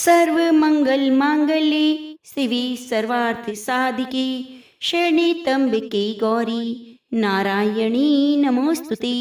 सर्व मंगल मांगल्ये शिवे सर्वार्थ साधिके शरणे त्र्यंबके गौरी नारायणी नमोस्तुते।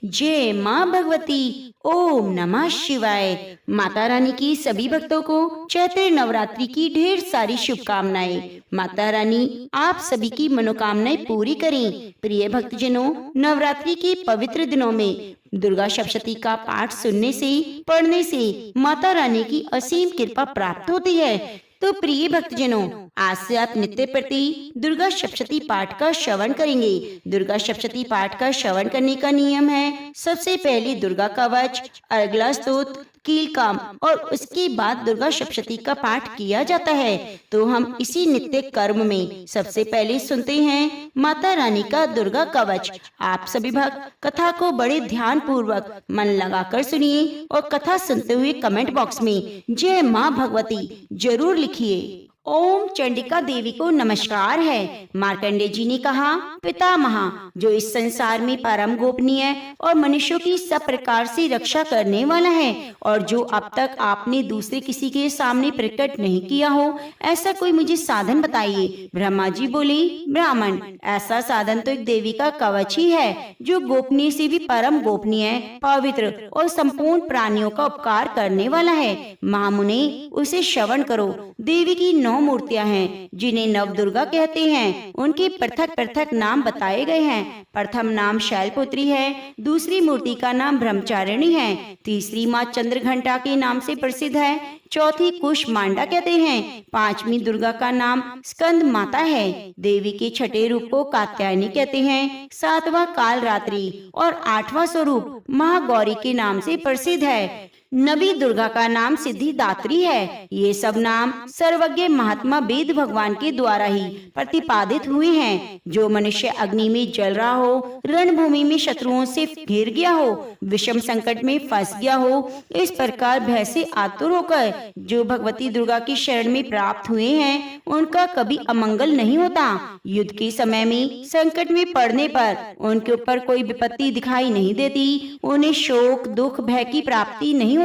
जय माँ भगवती। ओम नमः शिवाय। माता रानी की सभी भक्तों को चैत्र नवरात्रि की ढेर सारी शुभकामनाएं। माता रानी आप सभी की मनोकामनाएं पूरी करें। प्रिय भक्तजनों, नवरात्रि के पवित्र दिनों में दुर्गा सप्तशती का पाठ सुनने से पढ़ने से माता रानी की असीम कृपा प्राप्त होती है। तो प्रिय भक्तजनों, आज से आप नित्य प्रति दुर्गा सप्तशती पाठ का श्रवण करेंगे। दुर्गा सप्तशती पाठ का श्रवण करने का नियम है, सबसे पहले दुर्गा कवच, अर्गला स्तोत्र, कीलकाम और उसके बाद दुर्गा सप्तशती का पाठ किया जाता है। तो हम इसी नित्य कर्म में सबसे पहले सुनते हैं माता रानी का दुर्गा कवच। आप सभी भक्त कथा को बड़े ध्यान पूर्वक मन लगाकर सुनिए और कथा सुनते हुए कमेंट बॉक्स में जय माँ भगवती जरूर लिखिए। ओम चंडिका देवी को नमस्कार है। मार्कंडेय जी ने कहा, पितामह जो इस संसार में परम गोपनीय और मनुष्यों की सब प्रकार से रक्षा करने वाला है और जो अब तक आपने दूसरे किसी के सामने प्रकट नहीं किया हो, ऐसा कोई मुझे साधन बताइए। ब्रह्मा जी बोले, ब्राह्मण ऐसा साधन तो एक देवी का कवच ही है जो गोपनीय से भी परम गोपनीय, पवित्र और संपूर्ण प्राणियों का उपकार करने वाला है। महामुने उसे श्रवण करो। देवी की 9 मूर्तियां हैं जिन्हें नव दुर्गा कहते हैं। उनके पृथक पृथक नाम बताए गए हैं। प्रथम नाम शैलपुत्री है, दूसरी मूर्ति का नाम ब्रह्मचारिणी है, तीसरी माँ चंद्रघंटा के नाम से प्रसिद्ध है, चौथी कुष्मांडा कहते हैं, पांचवी दुर्गा का नाम स्कंद माता है, देवी के छठे रूप को कात्यायनी कहते हैं, सातवां काल रात्रि और आठवां स्वरूप महागौरी के नाम से प्रसिद्ध है। नवी दुर्गा का नाम सिद्धिदात्री है। ये सब नाम सर्वज्ञ महात्मा वेद भगवान के द्वारा ही प्रतिपादित हुए हैं। जो मनुष्य अग्नि में जल रहा हो, रणभूमि में शत्रुओं से घिर गया हो, विषम संकट में फंस गया हो, इस प्रकार भय से आतुर होकर जो भगवती दुर्गा की शरण में प्राप्त हुए हैं, उनका कभी अमंगल नहीं होता। युद्ध के समय में संकट में पड़ने पर उनके ऊपर कोई विपत्ति दिखाई नहीं देती। उन्हें शोक दुख भय की प्राप्ति नहीं होती।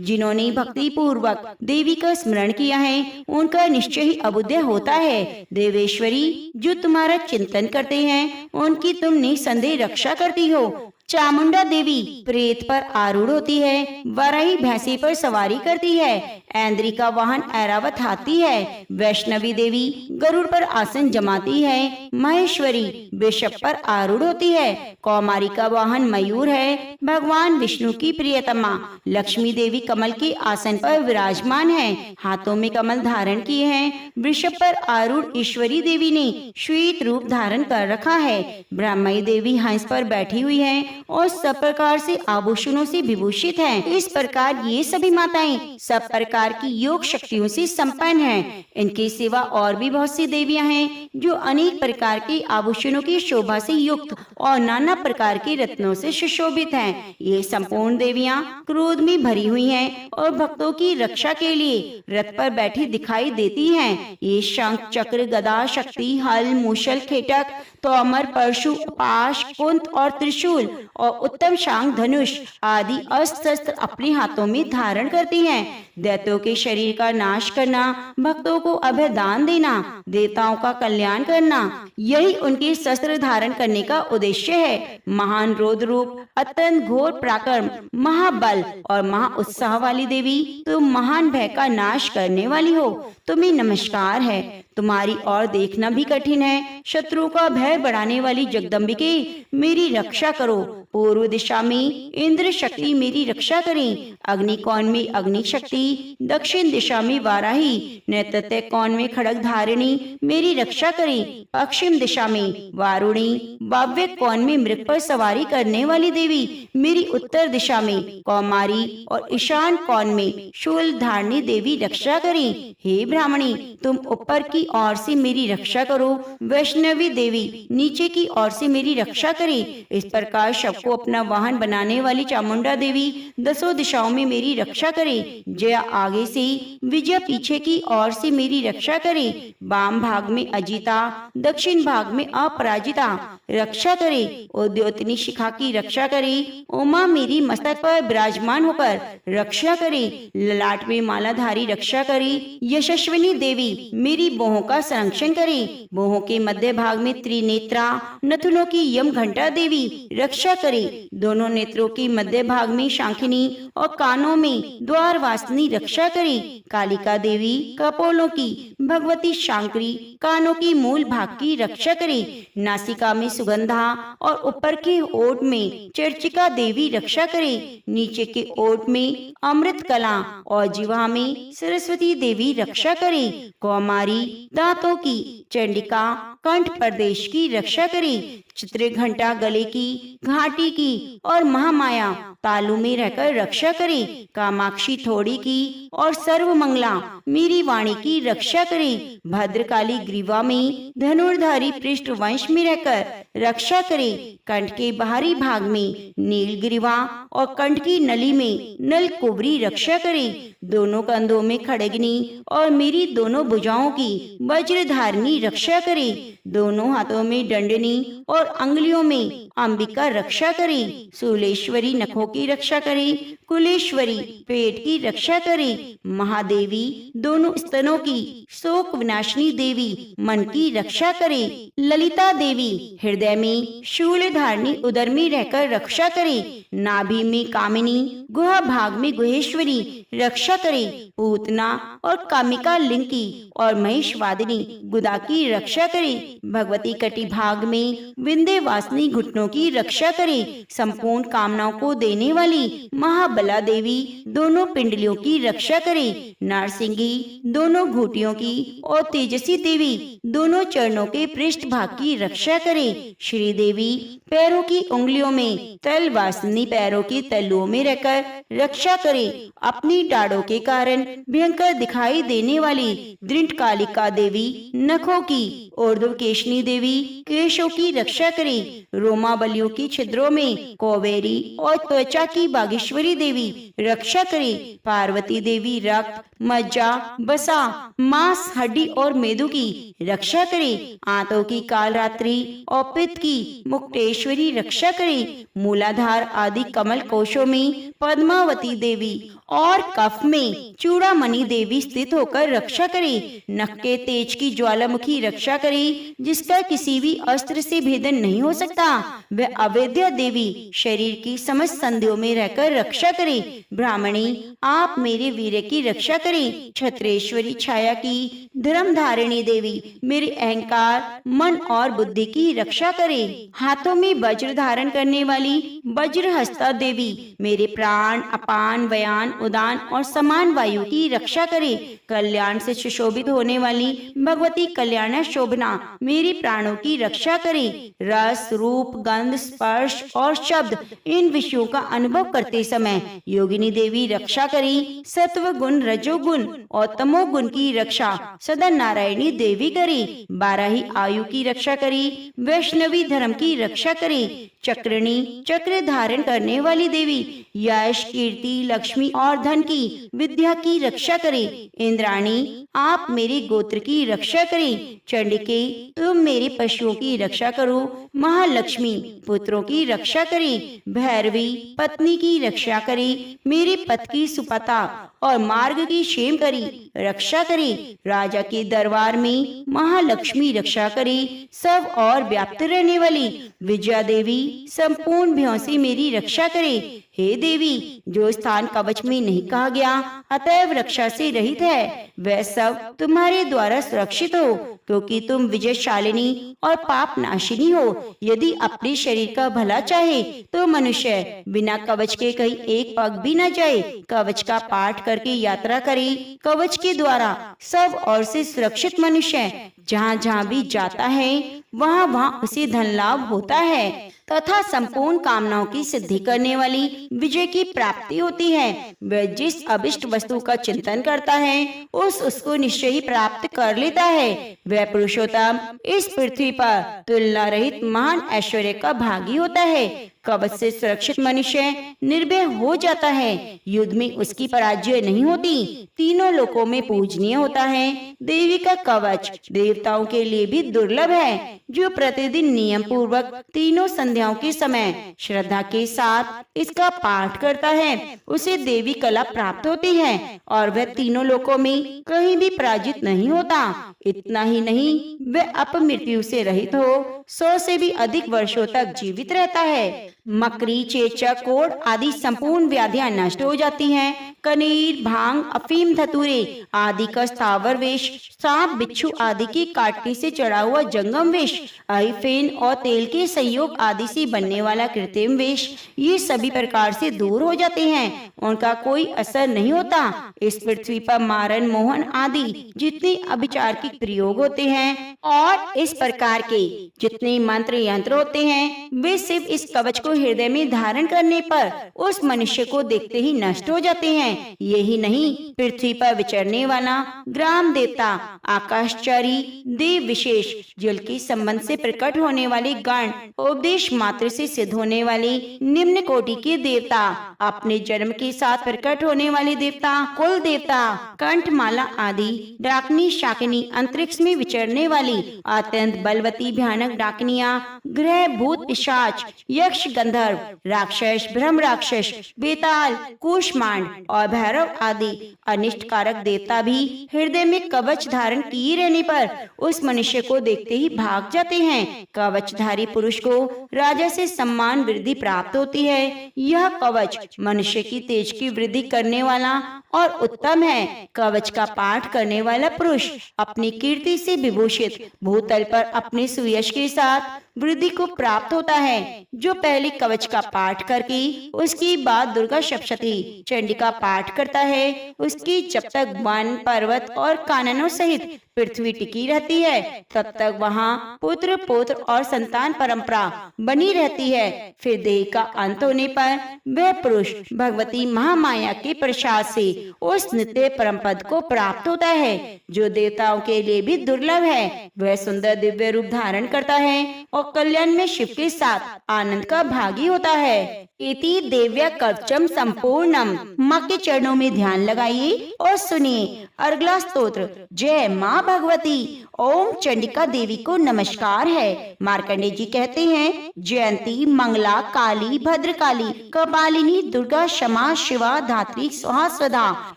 जिन्होंने भक्ति पूर्वक देवी का स्मरण किया है, उनका निश्चय ही अबुद्धय होता है। देवेश्वरी जो तुम्हारा चिंतन करते हैं, उनकी तुम निसंदेह रक्षा करती हो। चामुंडा देवी प्रेत पर आरूढ़ होती है, वराही भैंसे पर सवारी करती है, ऐन्द्री का वाहन ऐरावत हाथी है, वैष्णवी देवी गरुड़ पर आसन जमाती है, महेश्वरी वृषभ पर आरूढ़ होती है, कौमारी का वाहन मयूर है, भगवान विष्णु की प्रियतमा लक्ष्मी देवी कमल के आसन पर विराजमान है, हाथों में कमल धारण किए हैं। वृषभ पर आरूढ़ ईश्वरी देवी ने श्वेत रूप धारण कर रखा है। ब्रह्मई देवी हंस पर बैठी हुई है और सब प्रकार से आभूषणों से विभूषित हैं। इस प्रकार ये सभी माताएं सब प्रकार की योग शक्तियों से संपन्न हैं। इनके सिवा और भी बहुत सी देवियां हैं जो अनेक प्रकार के आभूषणों की शोभा से युक्त और नाना प्रकार के रत्नों से सुशोभित हैं। ये संपूर्ण देवियां क्रोध में भरी हुई हैं और भक्तों की रक्षा के लिए रथ पर बैठी दिखाई देती हैं। ये शंख चक्र गदा शक्ति हल मूषल खेटक तोमर परशु पाश कुंत और त्रिशूल और उत्तम शांग धनुष आदि अस्त्र शस्त्र अपने हाथों में धारण करती हैं। दैत्यों के शरीर का नाश करना, भक्तों को अभय दान देना, देवताओं का कल्याण करना, यही उनके शस्त्र धारण करने का उद्देश्य है। महान रौद्र रूप, अत्यंत घोर पराक्रम, महाबल और महा उत्साह वाली देवी, तुम महान भय का नाश करने वाली हो। तुम्हें नमस्कार है। तुम्हारी ओर देखना भी कठिन है। शत्रु का भय बढ़ाने वाली जगदम्बिके मेरी रक्षा करो। पूर्व दिशा में इंद्र शक्ति मेरी रक्षा करें। अग्नि कोण में अग्नि शक्ति, दक्षिण दिशा में वाराही, नैऋत्य कोण में खड़ग धारिणी मेरी रक्षा करें। पश्चिम दिशा में वारुणी, वायव्य कोण में मृग पर सवारी करने वाली देवी मेरी उत्तर दिशा में कौमारी और ईशान कोण में शूल धारणी देवी रक्षा करें। हे ब्राह्मणी, तुम ऊपर की ओर से मेरी रक्षा करो। वैष्णवी देवी नीचे की ओर से मेरी रक्षा करे। इस प्रकार शव को अपना वाहन बनाने वाली चामुंडा देवी दसों दिशाओं में मेरी रक्षा करे। जया आगे से, विजया पीछे की ओर से मेरी रक्षा करे। वाम भाग में अजिता, दक्षिण भाग में अपराजिता रक्षा करे। उद्योतनी शिखा की रक्षा करे। उमा मेरी मस्तक पर विराजमान होकर रक्षा करे। ललाट में मालाधारी रक्षा करे। यशस्विनी देवी मेरी बाहों का संरक्षण करे। बाहों के मध्य भाग में त्रिनेत्रा, नथुनों की यम घंटा देवी रक्षा करे। दोनों नेत्रों के मध्य भाग में शांखिनी और कानों में द्वार वासनी रक्षा करे। कालिका देवी कपोलों की, भगवती शांकरी कानों की मूल भाग की रक्षा करे। नासिका में सुगंधा और ऊपर के ओठ में चर्चिका देवी रक्षा करे। नीचे के ओठ में अमृत कला और जिह्वा में सरस्वती देवी रक्षा करे। कौमारी दांतों की, चंडिका कंठ प्रदेश की रक्षा करे। चित्र घंटा गले की, घाटी की और महामाया तालु में रहकर रक्षा करे। कामाक्षी थोड़ी की और सर्वमंगला मेरी वाणी की रक्षा करे। भद्रकाली ग्रीवा में धनुर्धारी पृष्ठ वंश में रहकर रक्षा करे। कंठ के बाहरी भाग में नील ग्रीवा और कंठ की नली में नल कुबरी रक्षा करे। दोनों कंधों में खड़गनी और मेरी दोनों भुजाओं की वज्रधारिणी रक्षा करे। दोनों हाथों में दंडनी और अंगुलियों में अंबिका रक्षा करे। सूलेश्वरी नखों की रक्षा करे। कुलेश्वरी पेट की रक्षा करे। महादेवी दोनों स्तनों की, शोक विनाशिनी देवी मन की रक्षा करे। ललिता देवी हृदय में शूल धारिणी उदर में रहकर रक्षा करे। नाभि में कामिनी, गुहा भाग में गुहेश्वरी रक्षा करे। पूतना और कामिका लिंग की और महिषवादिनी गुदा की रक्षा करे। भगवती कटी भाग में विंध्यवासिनी घुटनों की रक्षा करे। संपूर्ण कामनाओं को देने वाली महाबला देवी दोनों पिंडलियों की रक्षा करे। नारसिंगी दोनों घुटियों की और तेजसी देवी दोनों चरणों के पृष्ठ भाग की रक्षा करे। श्री देवी पैरों की उंगलियों में, तल वासनी पैरों की तलुओं में रहकर रक्षा करे। अपनी डाढ़ों के कारण भयंकर दिखाई देने वाली दृढ़ कालिका देवी नखों की, ऊर्ध्वकेशनी देवी केशों की रक्षा करे। रोमावलियों की छिद्रों में कौवेरी और त्वचा की बागेश्वरी देवी रक्षा करे। पार्वती देवी रक्त, मज्जा, बसा, मांस, हड्डी और मेदू की रक्षा करे। आंतों की कालरात्रि और पित्त की मुक्तेश्वरी रक्षा करे। मूलाधार आदि कमल कोशों में पद्मावती देवी और कफ में चूड़ामणि देवी स्थित होकर रक्षा करे। नख के तेज की ज्वालामुखी रक्षा करे, जिसका किसी भी अस्त्र से भेदन नहीं हो सकता। वह अवेद्या देवी शरीर की समस्त संधियों में रहकर रक्षा करे। ब्राह्मणी आप मेरे वीर की रक्षा करे। छत्रेश्वरी छाया की धर्म धारिणी देवी मेरे अहंकार, मन और बुद्धि की रक्षा करे। हाथों में वज्र धारण करने वाली वज्रहस्ता देवी मेरे प्राण, अपान, व्यान, उदान और समान वायु की रक्षा करे। कल्याण से सुशोभित होने वाली भगवती कल्याण शोभना मेरी प्राणों की रक्षा करे। रस, रूप, गंध, स्पर्श और शब्द इन विषयों का अनुभव करते समय योगिनी देवी रक्षा करे। सत्व गुण, रजोगुण और तमोगुण की रक्षा सदा नारायणी देवी करे। 12 ही आयु की रक्षा करे। वैष्णवी धर्म की रक्षा करे। चक्रणी चक्र धारण करने वाली देवी यश, कीर्ति, लक्ष्मी और धन की, विद्या की रक्षा करे। इंद्राणी आप मेरे गोत्र की रक्षा करें। चंडिके तुम मेरे पशुओं की रक्षा करो। महालक्ष्मी पुत्रों की रक्षा करे। भैरवी पत्नी की रक्षा करे। मेरे पथ की सुपता और मार्ग की क्षेम करी रक्षा करे। राजा के दरबार में महालक्ष्मी रक्षा करे। सब और व्याप्त रहने वाली विजया देवी संपूर्ण भयों से मेरी रक्षा करे। हे देवी, जो स्थान कवच में नहीं कहा गया अतएव रक्षा से रहित है, वह सब तुम्हारे द्वारा सुरक्षित हो, क्योंकि तुम विजयशालिनी और पाप नाशिनी हो। यदि अपने शरीर का भला चाहे तो मनुष्य बिना कवच के कहीं एक पग भी न जाए। कवच का पाठ करके यात्रा करे। कवच के द्वारा सब और से सुरक्षित मनुष्य जहाँ जहाँ भी जाता है वहाँ वहाँ उसे धन लाभ होता है तथा संपूर्ण कामनाओं की सिद्धि करने वाली विजय की प्राप्ति होती है। वह जिस अभिष्ट वस्तु का चिंतन करता है उसको निश्चय ही प्राप्त कर लेता है। वह पुरुषोत्तम इस पृथ्वी पर तुलना रहित महान ऐश्वर्य का भागी होता है। कवच से सुरक्षित मनुष्य निर्भय हो जाता है। युद्ध में उसकी पराजय नहीं होती। तीनों लोकों में पूजनीय होता है। देवी का कवच देवताओं के लिए भी दुर्लभ है। जो प्रतिदिन नियम पूर्वक तीनों संध्याओं के समय श्रद्धा के साथ इसका पाठ करता है उसे देवी कला प्राप्त होती है और वह तीनों लोकों में कहीं भी पराजित नहीं होता। इतना ही नहीं, वह अपमृत्यु से रहित हो 100 से भी अधिक वर्षों तक जीवित रहता है। मकड़ी, चेचक, कोढ़ आदि संपूर्ण व्याधियां नष्ट हो जाती हैं। कनीर, भांग, अफीम, धतूरे आदि का स्थावर वेश, सांप, बिच्छू आदि के काटने से चढ़ा हुआ जंगम वेश, फेन और तेल के संयोग आदि से बनने वाला कृत्रिम वेश, ये सभी प्रकार से दूर हो जाते हैं। उनका कोई असर नहीं होता। इस पृथ्वी पर मारन, मोहन आदि जितने अभिचारिक प्रयोग होते हैं और इस प्रकार के जितने मंत्र यंत्र होते हैं वे सिर्फ इस कवच को हृदय में धारण करने पर उस मनुष्य को देखते ही नष्ट हो जाते हैं। यही नहीं, पृथ्वी पर विचरने वाला ग्राम देवता, आकाशचारी देव विशेष, जल के संबंध से प्रकट होने वाले गण, उपदेश मात्र से सिद्ध होने वाले निम्न कोटि के देवता, अपने जन्म के साथ प्रकट होने वाले देवता, कुल देवता, कंठमाला आदि, डाकनी, शाकिनी, अंतरिक्ष में विचरने वाली अत्यंत बलवती भयानक डाकनियां, ग्रह, भूत, पिशाच, यक्ष, गंधर्व, राक्षस, ब्रह्म राक्षस, बेताल, कूष्मांड और भैरव आदि अनिष्ट कारक देवता भी हृदय में कवच धारण किए रहने पर उस मनुष्य को देखते ही भाग जाते हैं। कवचधारी पुरुष को राजा से सम्मान वृद्धि प्राप्त होती है। यह कवच मनुष्य की तेज की वृद्धि करने वाला और उत्तम है। कवच का पाठ करने वाला पुरुष अपनी कीर्ति से विभूषित भूतल पर अपने सुयश के साथ वृद्धि को प्राप्त होता है। जो पहले कवच का पाठ करके उसके बाद दुर्गा सप्तशती चंडी का पाठ करता है उसकी जब तक वन, पर्वत और काननों सहित पृथ्वी टिकी रहती है तब तक वहाँ पुत्र, पौत्र और संतान परंपरा बनी रहती है। फिर देह का अंत होने पर वह पुरुष भगवती महामाया के प्रसाद से उस नित्य परम पद को प्राप्त होता है जो देवताओं के लिए भी दुर्लभ है। वह सुंदर दिव्य रूप धारण करता है और कल्याण में शिव के साथ आनंद का भागी होता है। इति देव्या कवचम संपूर्णम। माँ के चरणों में ध्यान लगाइए और सुनिए अर्गला स्तोत्र। जय माँ भगवती। ओम चंडिका देवी को नमस्कार है। मार्कंडेय जी कहते हैं, जयंती, मंगला, काली, भद्रकाली, कपालिनी, दुर्गा, क्षमा, शिवा, धात्री, स्वाहा, स्वधा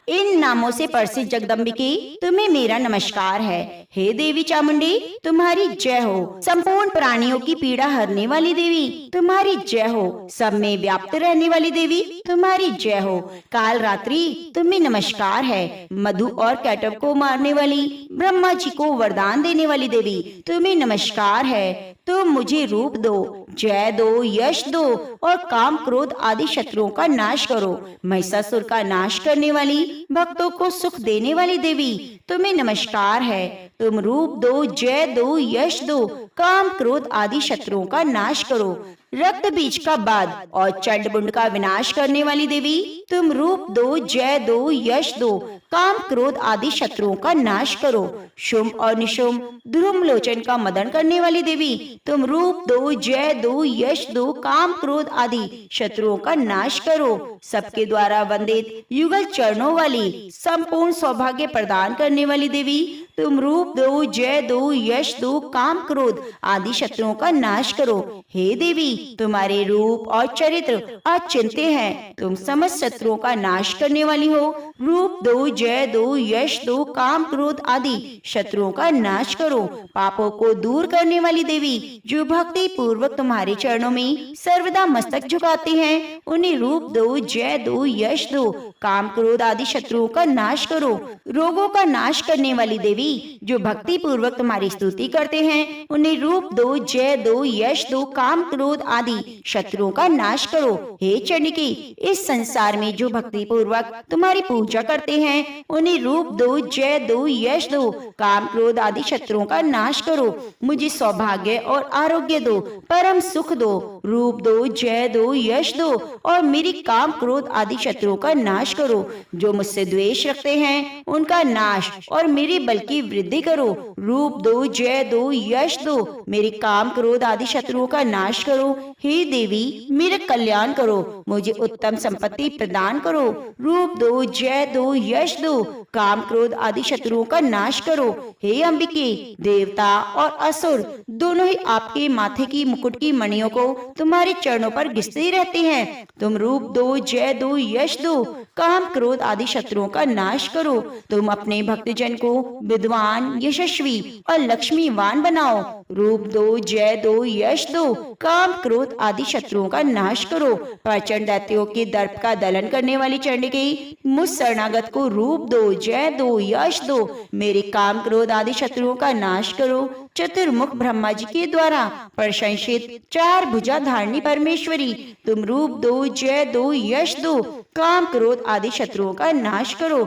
इन नामों से प्रसिद्ध जगदम्बिके तुम्हें मेरा नमस्कार है। हे देवी चामुंडी तुम्हारी जय हो। संपूर्ण प्राणियों की पीड़ा हरने वाली देवी तुम्हारी जय हो। सब में व्याप्त रहने वाली देवी तुम्हारी जय हो। काल रात्रि तुम्हें नमस्कार है। मधु और कैटव को मारने वाली, ब्रह्मा जी को वरदान देने वाली देवी तुम्हें नमस्कार है। तुम मुझे रूप दो, जय दो, यश दो और काम, क्रोध आदि शत्रुओं का नाश करो। महिषासुर का नाश करने वाली, भक्तों को सुख देने वाली देवी तुम्हें नमस्कार है। तुम रूप दो, जय दो, यश दो, काम, क्रोध आदि शत्रुओं का नाश करो। रक्त बीज का बाद और चंडमुंड का विनाश करने वाली देवी तुम रूप दो, जय दो, यश दो, काम, क्रोध आदि शत्रुओं का नाश करो। शुंभ और निशुंभ, ध्रुम लोचन का मदन करने वाली देवी तुम रूप दो, जय दो, यश दो, काम, क्रोध आदि शत्रुओं का नाश करो। सबके द्वारा वंदित युगल चरणों वाली, संपूर्ण सौभाग्य प्रदान करने वाली देवी तुम रूप दो, जय दो, यश दो, काम, क्रोध आदि शत्रुओं का नाश करो। हे देवी तुम्हारे रूप और चरित्र अचिंत्य हैं। तुम समस्त शत्रुओं का नाश करने वाली हो। रूप दो, जय दो, यश दो, काम, क्रोध आदि शत्रुओं का नाश करो। पापों को दूर करने वाली देवी जो भक्ति पूर्वक तुम्हारे चरणों में सर्वदा मस्तक झुकाते हैं उन्हें रूप दो, जय दो, यश दो, काम, क्रोध आदि शत्रुओं का नाश करो। रोगों का नाश करने वाली देवी जो भक्ति पूर्वक तुम्हारी स्तुति करते हैं उन्हें रूप दो, जय दो, यश दो, काम, क्रोध आदि शत्रुओं का नाश करो। हे चंडिके इस संसार में जो भक्ति पूर्वक तुम्हारी पूजा पूजा करते हैं उन्हें रूप दो, जय दो, यश दो, काम क्रोध आदि शत्रुओं का नाश करो, मुझे सौभाग्य और आरोग्य दो, परम सुख दो, रूप दो, जय दो, यश दो और मेरी काम क्रोध आदि शत्रुओं का नाश करो। जो मुझसे द्वेष रखते हैं उनका नाश और मेरे बल की वृद्धि करो, रूप दो, जय दो, यश दो, मेरे काम क्रोध आदि शत्रुओं का नाश करो। हे देवी मेरा कल्याण करो, मुझे उत्तम संपत्ति प्रदान करो, रूप दो, जय दो, यश दो, काम क्रोध आदि शत्रुओं का नाश करो। हे अंबिके, देवता और असुर दोनों ही आपके माथे की मुकुट की मणियों को तुम्हारे चरणों पर घिसते रहते हैं। तुम रूप दो, जय दो, यश दो, काम क्रोध आदि शत्रुओं का नाश करो। तुम अपने भक्तजन को विद्वान, यशस्वी और लक्ष्मीवान बनाओ, रूप दो, जय दो, यश दो, काम क्रोध आदि शत्रुओं का नाश करो। प्रचंड दैत्यों के दर्प का दलन करने वाली चंडिके, मुझ शरणागत को रूप दो, जय दो, यश दो, मेरे काम क्रोध आदि शत्रुओं का नाश करो। चतुर्मुख ब्रह्मा जी के द्वारा प्रशंसित चार भुजा धारणी परमेश्वरी, तुम रूप दो, जय दो, यश दो, काम क्रोध आदि शत्रुओं का नाश करो।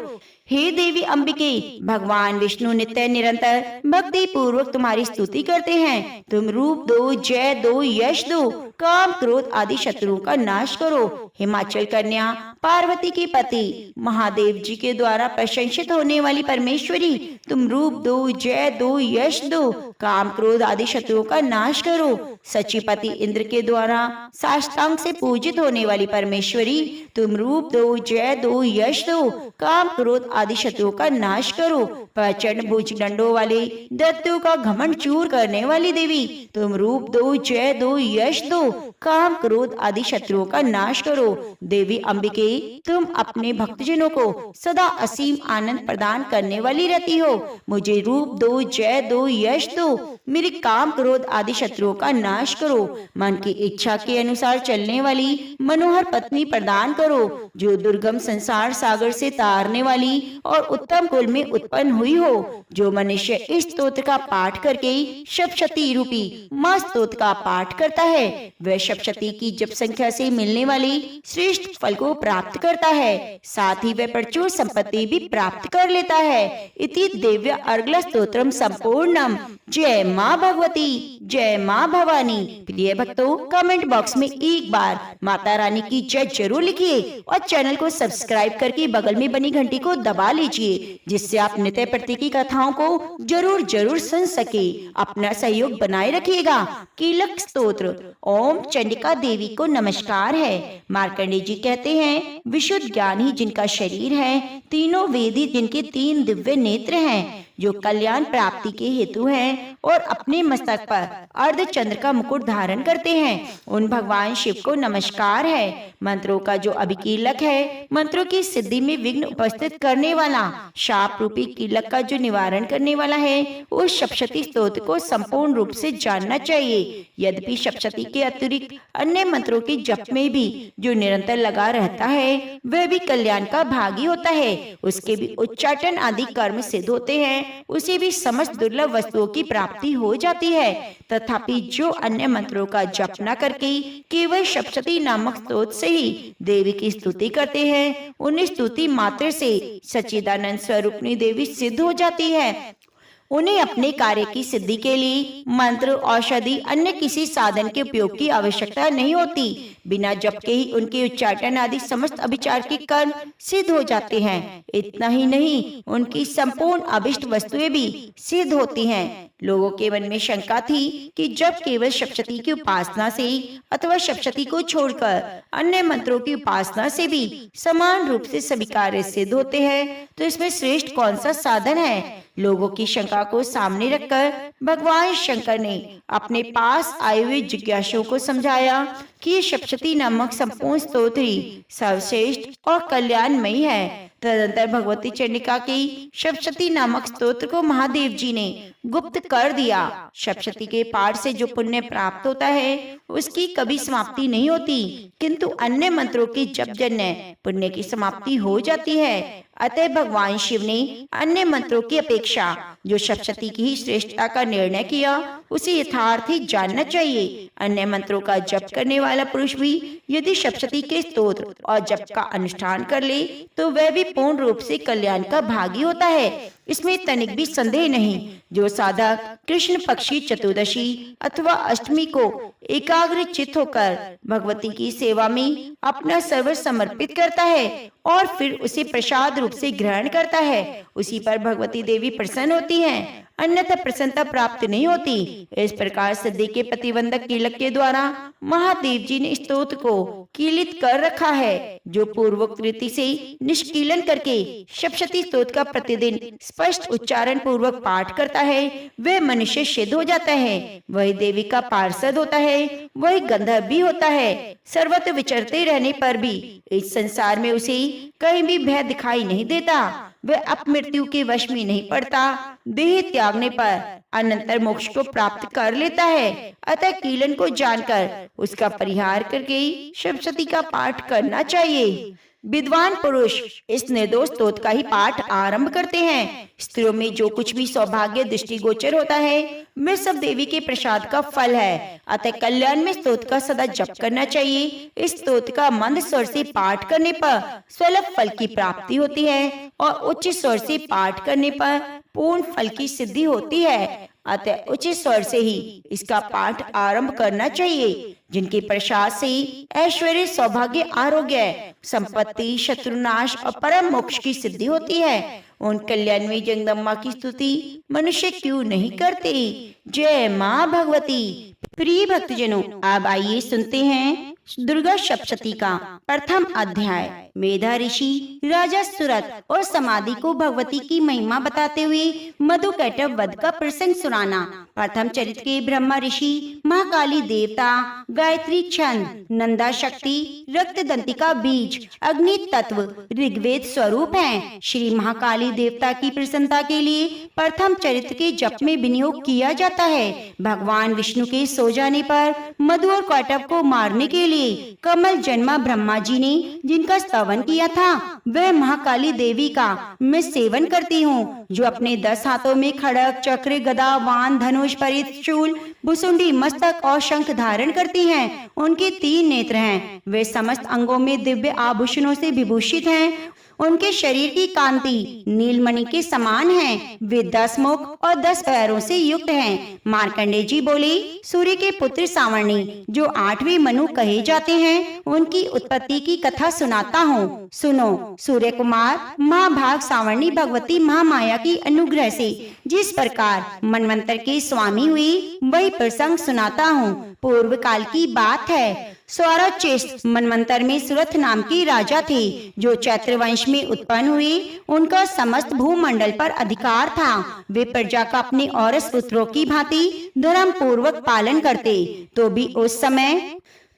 हे देवी अंबिके, भगवान विष्णु नित्य निरंतर भक्ति पूर्वक तुम्हारी स्तुति करते हैं। तुम रूप दो, जय दो, यश दो, काम क्रोध आदि शत्रुओं का नाश करो। हिमाचल कन्या पार्वती के पति महादेव जी के द्वारा प्रशंसित होने वाली परमेश्वरी, तुम रूप दो, जय दो, यश दो, काम क्रोध आदि शत्रुओं का नाश करो। सचिपति इंद्र के द्वारा साष्टांग से पूजित होने वाली परमेश्वरी, तुम रूप दो, जय दो, यश दो, काम क्रोध आदि शत्रुओं का नाश करो। प्रचंड भुज डंडों वाले दैत्यों का घमंड चूर करने वाली देवी, तुम रूप दो, जय दो, यश दो, काम क्रोध आदि शत्रुओं का नाश करो। देवी अंबिके, तुम अपने भक्तजनों को सदा असीम आनंद प्रदान करने वाली रहती हो। मुझे रूप दो, जय दो, यश दो, मेरे काम क्रोध आदि शत्रुओं का नाश करो। मन की इच्छा के अनुसार चलने वाली मनोहर पत्नी प्रदान करो, जो दुर्गम संसार सागर से तारने वाली और उत्तम कुल में उत्पन्न हुई हो। जो मनुष्य इस स्तोत्र का पाठ करके सप्तशती रूपी माँ स्तोत्र का पाठ करता है, वह सप्तशती की जप संख्या से मिलने वाली श्रेष्ठ फल को प्राप्त करता है, साथ ही वह प्रचुर संपत्ति भी प्राप्त कर लेता है। इति दिव्य अर्गला स्तोत्रम संपूर्णम। जय माँ भगवती, जय माँ भवानी। प्रिय भक्तों, कमेंट बॉक्स में एक बार माता रानी की जय जरूर लिखिए और चैनल को सब्सक्राइब करके बगल में बनी घंटी को दबा लीजिए, जिससे आप नित्य प्रति की कथाओं को जरूर जरूर सुन सके। अपना सहयोग बनाए रखिएगा। कीलक स्तोत्र। ओम चंडिका देवी को नमस्कार है। मार्कंडेय जी कहते हैं, विशुद्ध ज्ञान ही जिनका शरीर है, तीनों वेदी जिनके तीन दिव्य नेत्र हैं, जो कल्याण प्राप्ति के हेतु हैं और अपने मस्तक पर अर्ध चंद्र का मुकुट धारण करते हैं, उन भगवान शिव को नमस्कार है। मंत्रों का जो अभिकीलक है, मंत्रों की सिद्धि में विघ्न उपस्थित करने वाला, शाप रूपी कीलक का जो निवारण करने वाला है, उस सप्तशती स्तोत्र को संपूर्ण रूप से जानना चाहिए। यद्यपि सप्तशती के अतिरिक्त अन्य मंत्रों के जप में भी जो निरंतर लगा रहता है, वह भी कल्याण का भागी होता है। उसके भी उच्चाटन आदि कर्म सिद्ध होते हैं, उसे भी समस्त दुर्लभ वस्तुओं की प्राप्ति हो जाती है। तथापि जो अन्य मंत्रों का जप न करके केवल सप्तशती नामक स्तोत्र से ही देवी की स्तुति करते हैं, उन स्तुति मात्र से सच्चिदानंद स्वरूपनी देवी सिद्ध हो जाती है। उन्हें अपने कार्य की सिद्धि के लिए मंत्र, औषधि, अन्य किसी साधन के उपयोग की आवश्यकता नहीं होती। बिना जप के ही उनके उच्चाटन आदि समस्त अभिचार के कर्म सिद्ध हो जाते हैं। इतना ही नहीं, उनकी संपूर्ण अभिष्ट वस्तुएं भी सिद्ध होती हैं। लोगों के मन में शंका थी कि जब केवल सप्तशती की उपासना से अथवा सप्तशती को छोड़कर अन्य मंत्रों की उपासना से भी समान रूप से सभी कार्य सिद्ध होते हैं, तो इसमें श्रेष्ठ कौन सा साधन है? लोगों की शंका को सामने रखकर भगवान शंकर ने अपने पास आए हुए जिज्ञासुओं को समझाया कि सप्तशती नामक संपूर्ण स्तोत्र ही सर्वश्रेष्ठ और कल्याणमयी है। तदंतर भगवती चंडिका की सप्तशती नामक स्तोत्र को महादेव जी ने गुप्त कर दिया। सप्तशती के पाठ से जो पुण्य प्राप्त होता है, उसकी कभी समाप्ति नहीं होती, किंतु अन्य मंत्रों के जप जन्य पुण्य की समाप्ति हो जाती है। अतः भगवान शिव ने अन्य मंत्रों की अपेक्षा जो सप्तशती की ही श्रेष्ठता का निर्णय किया, उसे यथार्थ ही जानना चाहिए। अन्य मंत्रों का जप करने वाला पुरुष भी यदि सप्तशती के स्तोत्र और जप का अनुष्ठान कर ले तो वह भी पूर्ण रूप से कल्याण का भागी होता है, इसमें तनिक भी संदेह नहीं। जो साधक कृष्ण पक्षी चतुर्दशी अथवा अष्टमी को एकाग्र चित्त होकर भगवती की सेवा में अपना सर्व समर्पित करता है और फिर उसे प्रसाद रूप से ग्रहण करता है, उसी पर भगवती देवी प्रसन्न होती हैं, अन्यथा प्रसन्नता प्राप्त नहीं होती। इस प्रकार सद्य के प्रतिबंधक कीलक के द्वारा महादेव जी ने स्तोत्र को कीलित कर रखा है। जो पूर्वोक्त रीति से निष्कीलन करके सप्तशती स्तोत्र का प्रतिदिन स्पष्ट उच्चारण पूर्वक पाठ करता है, वह मनुष्य सिद्ध हो जाता है, वही देवी का पार्षद होता है, वही गंधर्व भी होता है। सर्वत्र विचरते रहने पर भी इस संसार में उसे कहीं भी भय दिखाई नहीं देता, वह अपमृत्यु के वश में नहीं पड़ता, देह त्यागने पर अनंतर मोक्ष को प्राप्त कर लेता है। अतः कीलन को जानकर उसका परिहार करके सप्तशती का पाठ करना चाहिए। विद्वान पुरुष इस निर्दोष स्तोत्र का ही पाठ आरंभ करते हैं। स्त्रियों में जो कुछ भी सौभाग्य दृष्टिगोचर होता है वह सब देवी के प्रसाद का फल है। अतः कल्याण में स्तोत्र का सदा जप करना चाहिए। इस स्तोत्र का मंद स्वर से पाठ करने पर सुलभ फल की प्राप्ति होती है और उच्च स्वर से पाठ करने पर पूर्ण फल की सिद्धि होती है। अतः उच्च स्वर से ही इसका पाठ आरंभ करना चाहिए। जिनके प्रसाद से ऐश्वर्य, सौभाग्य, आरोग्य, संपत्ति, शत्रुनाश और परम मोक्ष की सिद्धि होती है, उन कल्याणमयी जगदम्बा की स्तुति मनुष्य क्यों नहीं करते। जय माँ भगवती। प्रिय भक्तजनों, अब आइए सुनते हैं दुर्गा सप्तशती का प्रथम अध्याय। मेधा ऋषि राजा सुरत और समाधि को भगवती की महिमा बताते हुए मधुकैटभ वध का प्रसंग सुनाना। प्रथम चरित्र के ब्रह्मा ऋषि, महाकाली देवता, गायत्री छंद, नंदा शक्ति, रक्त दंतिका बीज, अग्नि तत्व, ऋग्वेद स्वरूप हैं। श्री महाकाली देवता की प्रसन्नता के लिए प्रथम चरित्र के जप में विनियोग किया जाता है। भगवान विष्णु के सो जाने पर मधु और कैटभ को मारने के लिए कमल जन्मा ब्रह्मा जी ने जिनका स्तवन किया था, वह महाकाली देवी का मैं सेवन करती हूँ, जो अपने 10 हाथों में खड़ग, चक्र, गदा, वान, धनुष, परित, शूल, भुसुंडी, मस्तक और शंख धारण करती हैं। उनके 3 नेत्र हैं। वे समस्त अंगों में दिव्य आभूषणों से विभूषित हैं। उनके शरीर की कांति नीलमणि के समान है। वे 10 मुख और 10 पैरों से युक्त हैं। मार्कंडेय जी बोले, सूर्य के पुत्र सावर्णी जो 8वें मनु कहे जाते हैं, उनकी उत्पत्ति की कथा सुनाता हूँ। सुनो। सूर्य कुमार महाभाग सावर्णी भगवती महामाया की अनुग्रह से जिस प्रकार मनवंतर के स्वामी हुई, वही प्रसंग सुनाता हूँ। पूर्व काल की बात है। स्वरचेष्ट मनवंतर में सुरथ नाम की राजा थे, जो चैत्र वंश में उत्पन्न हुए। उनका समस्त भूमंडल पर अधिकार था। वे प्रजा का अपने औरस पुत्रों की भांति धर्म पूर्वक पालन करते। तो भी उस समय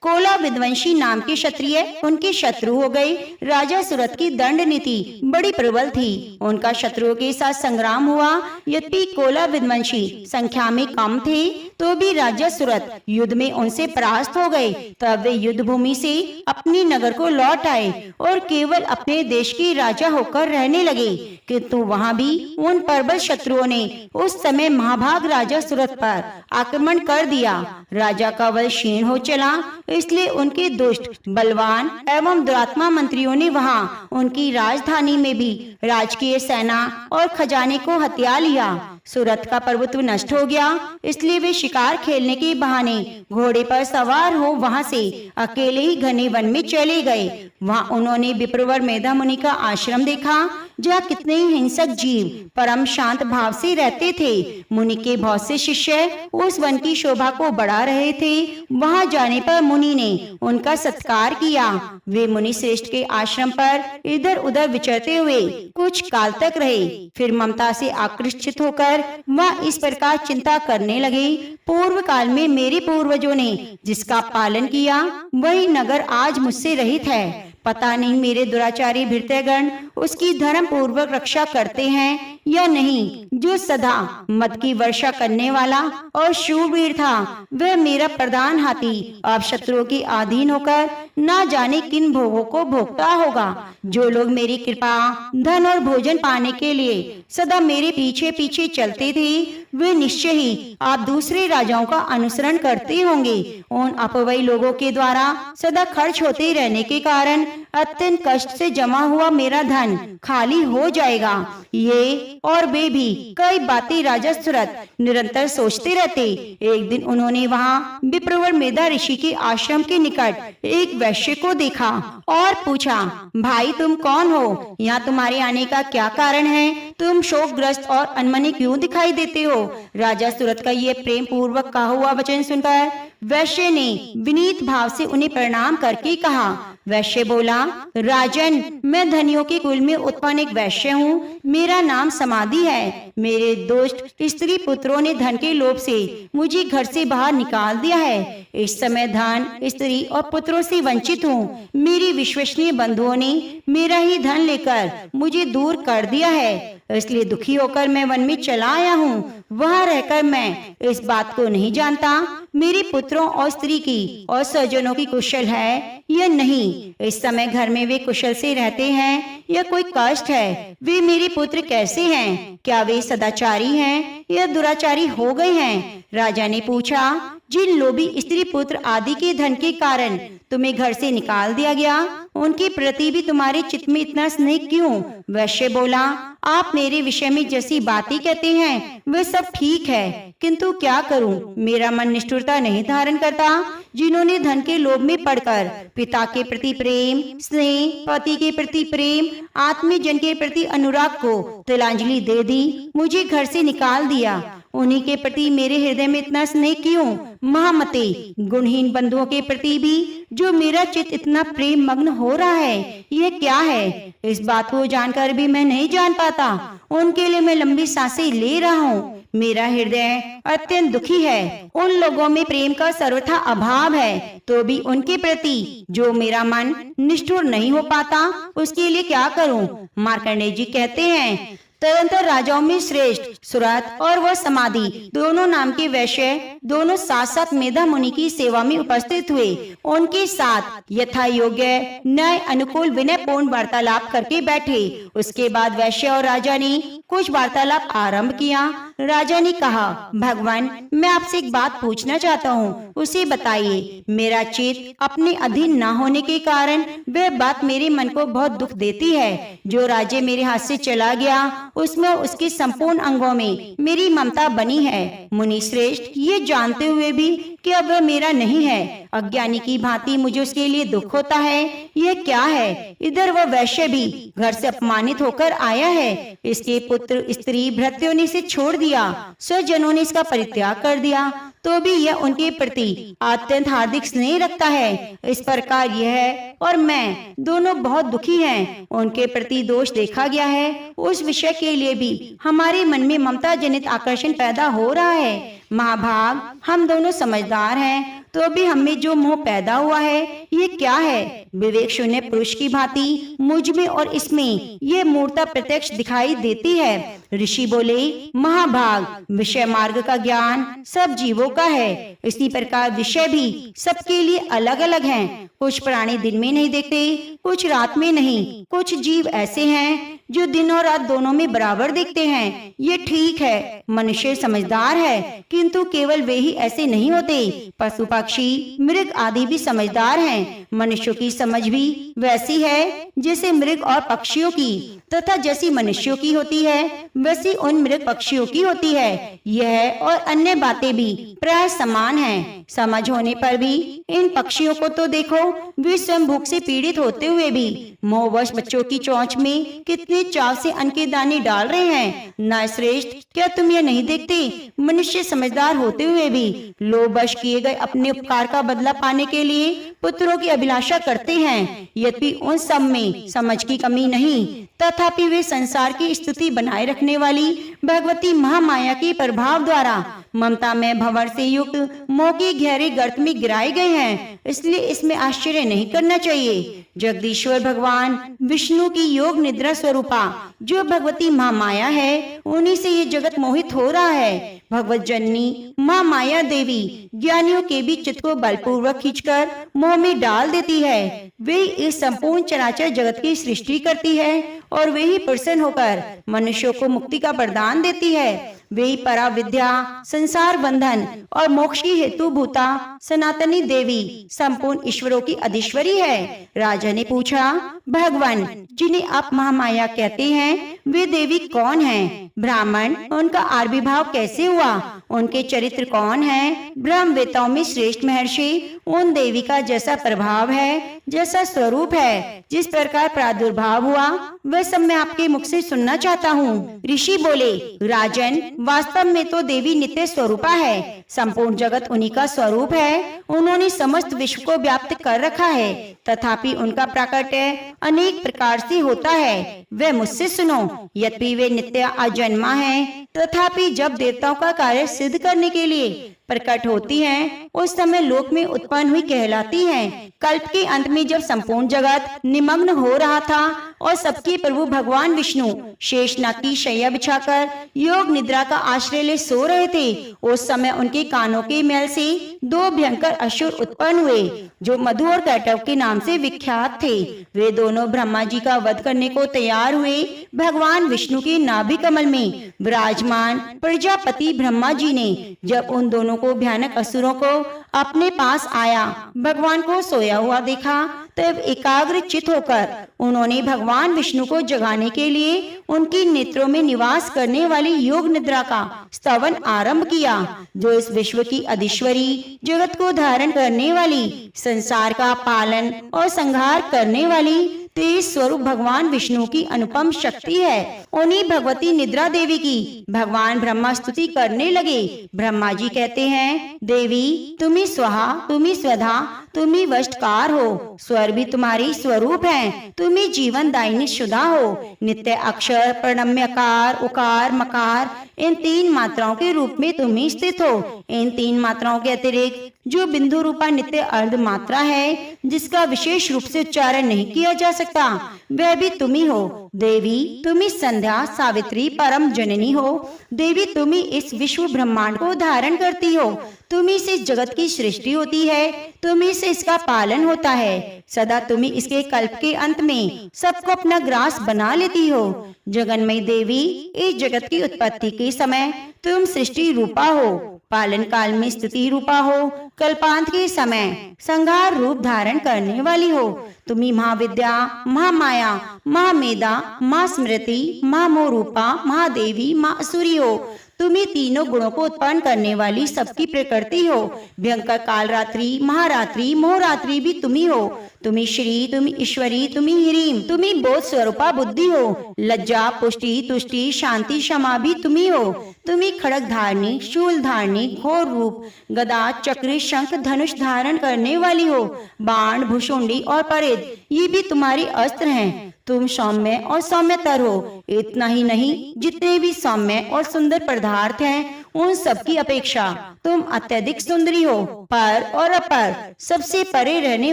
कोला विध्वंसी नाम के क्षत्रिय उनके शत्रु हो गए। राजा सुरथ की दंड नीति बड़ी प्रबल थी। उनका शत्रुओं के साथ संग्राम हुआ। यद्यपि कोला विध्वंसी संख्या में कम थे, तो भी राजा सुरथ युद्ध में उनसे परास्त हो गए। तब वे युद्ध भूमि से अपने नगर को लौट आए और केवल अपने देश के राजा होकर रहने लगे। किंतु वहाँ भी उन प्रबल शत्रुओं ने उस समय महाभाग राजा सुरथ पर आक्रमण कर दिया। राजा का बल क्षीण हो चला, इसलिए उनके दुष्ट, बलवान एवं दुरात्मा मंत्रियों ने वहाँ उनकी राजधानी में भी राजकीय सेना और खजाने को हथिया लिया। सुरथ का प्रभुत्व नष्ट हो गया, इसलिए वे शिकार खेलने के बहाने घोड़े पर सवार हो वहाँ से अकेले ही घने वन में चले गए। वहाँ उन्होंने विप्रवर मेधा मुनि का आश्रम देखा, जहाँ कितने ही हिंसक जीव परम शांत भाव से रहते थे। मुनि के बहुत से शिष्य उस वन की शोभा को बढ़ा रहे थे। वहाँ जाने पर मुनि ने उनका सत्कार किया। वे मुनि श्रेष्ठ के आश्रम पर इधर उधर विचरते हुए कुछ काल तक रहे। फिर ममता से आकृष्ट होकर वह इस प्रकार चिंता करने लगे, पूर्व काल में मेरे पूर्वजों ने जिसका पालन किया, वही नगर आज मुझसे रहित है। पता नहीं मेरे दुराचारी भृत्यगण उसकी धर्म पूर्वक रक्षा करते हैं या नहीं। जो सदा मद की वर्षा करने वाला और शूरवीर था, वह मेरा प्रधान हाथी अब शत्रुओं के अधीन होकर ना जाने किन भोगों को भोगता होगा। जो लोग मेरी कृपा, धन और भोजन पाने के लिए सदा मेरे पीछे पीछे चलते थे, वे निश्चय ही आप दूसरे राजाओं का अनुसरण करते होंगे। उन अपवयी लोगों के द्वारा सदा खर्च होते रहने के कारण अत्यंत कष्ट से जमा हुआ मेरा धन खाली हो जाएगा। ये और वे भी कई बातें राजा सुरथ निरंतर सोचते रहते। एक दिन उन्होंने वहाँ विप्रवर मेधा ऋषि के आश्रम के निकट एक वैश्य को देखा और पूछा, भाई तुम कौन हो? यहाँ तुम्हारे आने का क्या कारण है? तुम शोकग्रस्त और अनमने क्यों दिखाई देते हो? राजा सुरथ का ये प्रेम पूर्वक कहा हुआ वचन सुनकर वैश्य ने विनीत भाव से उन्हें प्रणाम करके कहा। वैश्य बोला, राजन, मैं धनियों के कुल में उत्पन्न एक वैश्य हूँ। मेरा नाम समाधि है। मेरे दुष्ट स्त्री पुत्रों ने धन के लोभ से मुझे घर से बाहर निकाल दिया है। इस समय धन, स्त्री और पुत्रों से वंचित हूँ। मेरी विश्वसनीय बंधुओं ने मेरा ही धन लेकर मुझे दूर कर दिया है, इसलिए दुखी होकर मैं वन में चला आया हूँ। वहाँ रहकर मैं इस बात को नहीं जानता मेरे पुत्रों और स्त्री की और स्वजनों की कुशल है या नहीं। इस समय घर में वे कुशल से रहते हैं या कोई कष्ट है? वे मेरे पुत्र कैसे हैं? क्या वे सदाचारी हैं या दुराचारी हो गए हैं? राजा ने पूछा, जिन लोभी स्त्री पुत्र आदि के धन के कारण तुम्हें घर से निकाल दिया गया, उनके प्रति भी तुम्हारे चित्त में इतना स्नेह क्यों? वैश्य बोला, आप मेरे विषय में जैसी बातें कहते हैं वह सब ठीक है, किंतु क्या करूं? मेरा मन निष्ठुरता नहीं धारण करता। जिन्होंने धन के लोभ में पड़कर पिता के प्रति प्रेम, स्नेह, पति के प्रति प्रेम, आत्मीय जन के प्रति अनुराग को तिलांजलि दे दी, मुझे घर से निकाल दिया, उन्हीं के प्रति मेरे हृदय में इतना स्नेह क्यों? महामते, गुणहीन बंधुओं के प्रति भी जो मेरा चित्त इतना प्रेम मग्न हो रहा है, यह क्या है? इस बात को जानकर भी मैं नहीं जान पाता। उनके लिए मैं लंबी सांसें ले रहा हूँ। मेरा हृदय अत्यंत दुखी है। उन लोगों में प्रेम का सर्वथा अभाव है, तो भी उनके प्रति जो मेरा मन निष्ठुर नहीं हो पाता, उसके लिए क्या करूं? मार्कंडेय जी कहते हैं, तदंतर राजाओं में श्रेष्ठ सुरथ और वह समाधि दोनों नाम के वैश्य दोनों साथ साथ मेधा मुनि की सेवा में उपस्थित हुए। उनके साथ यथा योग्य न्याय अनुकूल विनय पूर्ण वार्तालाप करके बैठे। उसके बाद वैश्य और राजा ने कुछ वार्तालाप आरंभ किया। राजा ने कहा, भगवान, मैं आपसे एक बात पूछना चाहता हूँ, उसे बताइए। मेरा चित्त अपने अधीन न होने के कारण वह बात मेरे मन को बहुत दुख देती है। जो राज्य मेरे हाथ से चला गया, उसमें उसके संपूर्ण अंगों में मेरी ममता बनी है। मुनि श्रेष्ठ, ये जानते हुए भी कि अब वह मेरा नहीं है, अज्ञानी की भांति मुझे उसके लिए दुख होता है। यह क्या है? इधर वह वैश्य भी घर से अपमानित होकर आया है। इसके पुत्र स्त्री भृत्यों ने इसे छोड़ दिया, स्वजनों ने इसका परित्याग कर दिया, तो भी यह उनके प्रति अत्यंत हार्दिक स्नेह रखता है। इस प्रकार यह और मैं दोनों बहुत दुखी हैं। उनके प्रति दोष देखा गया है, उस विषय के लिए भी हमारे मन में ममता जनित आकर्षण पैदा हो रहा है। महाभाग, हम दोनों समझदार हैं, तो भी हमें जो मोह पैदा हुआ है, ये क्या है? विवेक शून्य पुरुष की भांति मुझ में और इसमें ये मूर्ता प्रत्यक्ष दिखाई देती है। ऋषि बोले, महाभाग, विषय मार्ग का ज्ञान सब जीवों का है, इसी प्रकार विषय भी सबके लिए अलग अलग हैं। कुछ प्राणी दिन में नहीं देखते, कुछ रात में नहीं। कुछ जीव ऐसे हैं जो दिन और रात दोनों में बराबर देखते हैं। ये ठीक है, मनुष्य समझदार है, किंतु केवल वे ही ऐसे नहीं होते। पशु पक्षी मृग आदि भी समझदार हैं। मनुष्यों की समझ भी वैसी है जैसे मृग और पक्षियों की, तथा जैसी मनुष्यों की होती है वैसी उन मृग पक्षियों की होती है। यह और अन्य बातें भी प्राय समान हैं। समझ होने पर भी इन पक्षियों को तो देखो, वे स्वयं भूख से पीड़ित होते हुए भी मोहवश बच्चों की चोंच में कितने चाव से अन्न के दाने डाल रहे हैं। न श्रेष्ठ, क्या तुम यह नहीं देखते? मनुष्य समझदार होते हुए भी लोभवश किए गए अपने उपकार का बदला पाने के लिए पुत्रों की अभिलाषा करते हैं। यद्यपि उन सब में समझ की कमी नहीं, तथापि वे संसार की स्थिति बनाए रखने वाली भगवती महामाया के प्रभाव द्वारा ममता में भंवर से युक्त मोह के गहरे गर्त में गिराए गए हैं, इसलिए इसमें आश्चर्य नहीं करना चाहिए। जगदीश्वर भगवान विष्णु की योग निद्रा स्वरूपा जो भगवती महामाया है, उन्हीं से ये जगत मोहित हो रहा है। भगवत जननी माँ माया देवी ज्ञानियों के भी चित्त को बलपूर्वक खींचकर मोह में डाल देती है। वे इस संपूर्ण चराचर जगत की सृष्टि करती है और वे ही प्रसन्न होकर मनुष्यों को मुक्ति का वरदान देती है। वे ही परा विद्या, संसार बंधन और मोक्ष की हेतु भूता सनातनी देवी संपूर्ण ईश्वरों की अधीश्वरी है। राजा ने पूछा, भगवान जिन्हें आप महामाया कहते हैं, वे देवी कौन हैं? ब्राह्मण, उनका आविर्भाव कैसे हुआ? उनके चरित्र कौन है? ब्रह्मवेताओं में श्रेष्ठ महर्षि उन देवी का जैसा प्रभाव है, जैसा स्वरूप है, जिस प्रकार प्रादुर्भाव हुआ, वह सब मैं आपके मुख से सुनना चाहता हूँ। ऋषि बोले, राजन, वास्तव में तो देवी नित्य स्वरूपा है। संपूर्ण जगत उन्हीं का स्वरूप है। उन्होंने समस्त विश्व को व्याप्त कर रखा है, तथापि उनका प्राकट्य अनेक प्रकार से होता है। वे मुझसे सुनो, यद्यपि वे नित्य अजन्मा है, तथापि जब देवताओं का कार्य सिद्ध करने के लिए प्रकट होती हैं, उस समय लोक में उत्पन्न हुई कहलाती हैं। कल्प के अंत में जब संपूर्ण जगत निमग्न हो रहा था और सबके प्रभु भगवान विष्णु शेषनाग की शैया बिछाकर योग निद्रा का आश्रय ले सो रहे थे, उस समय उनके कानों के मैल से दो भयंकर असुर उत्पन्न हुए, जो मधु और कैटव के नाम से विख्यात थे। वे दोनों ब्रह्मा जी का वध करने को तैयार हुए। भगवान विष्णु के नाभि कमल में विराजमान प्रजापति ब्रह्मा जी ने जब उन दोनों को भयानक असुरों को अपने पास आया भगवान को सोया हुआ देखा, तब एकाग्र चित होकर उन्होंने भगवान विष्णु को जगाने के लिए उनकी नेत्रों में निवास करने वाली योग निद्रा का स्तवन आरंभ किया, जो इस विश्व की अधीश्वरी, जगत को धारण करने वाली, संसार का पालन और संहार करने वाली तेज स्वरूप भगवान विष्णु की अनुपम शक्ति है। उन्हीं भगवती निद्रा देवी की भगवान ब्रह्मा स्तुति करने लगे। ब्रह्मा जी कहते हैं, देवी तुम्ही स्वाहा, तुम्ही स्वधा, तुम्ही वष्टकार हो। स्वर भी तुम्हारी स्वरूप है। तुम्ही जीवन दायिनी शुदा हो। नित्य अक्षर, प्रणम्यकार, उकार, मकार, इन तीन मात्राओं के रूप में तुम्ही स्थित हो। इन तीन मात्राओं के अतिरिक्त जो बिंदु रूपा नित्य अर्ध मात्रा है, जिसका विशेष रूप से उच्चारण नहीं किया जा सकता, वह भी तुम्ही हो। देवी तुम्ही संध्या, सावित्री, परम जननी हो। देवी तुम्ही इस विश्व ब्रह्मांड को धारण करती हो। तुम्ही से जगत की सृष्टि होती है, तुम्ही से इसका पालन होता है। सदा तुम्ही इसके कल्प के अंत में सबको अपना ग्रास बना लेती हो। जगन्मयी देवी, इस जगत की उत्पत्ति के समय तुम सृष्टि रूपा हो, पालन काल में स्थिति रूपा हो, कल्पांत के समय संहार रूप धारण करने वाली हो। तुम्ही महाविद्या, महामाया, महामेधा, महास्मृति, महामोरूपा, महादेवी, महासुरी हो। तुम्ही तीनों गुणों को उत्पन्न करने वाली सबकी प्रकृति हो। भयंकर काल रात्रि, महारात्रि, मोहरात्रि भी तुम्ही हो। तुम्ही श्री, तुम्ही ईश्वरी, तुम्ही ह्रीम, तुम्ही बोध स्वरूपा बुद्धि हो। लज्जा, पुष्टि, तुष्टि, शांति, क्षमा भी तुम्ही हो। तुम्ही खड़ग धारणी, शूल धारणी, घोर रूप, गदा, चक्र, शंख, धनुष धारण करने वाली हो। बाण, भुषुंडी और परिध, ये भी तुम्हारे अस्त्र हैं। तुम सौम्य और सौम्यतर हो। इतना ही नहीं, जितने भी सौम्य और सुंदर पदार्थ हैं, उन सब की अपेक्षा तुम अत्यधिक सुंदरी हो। पर और अपर, सबसे परे रहने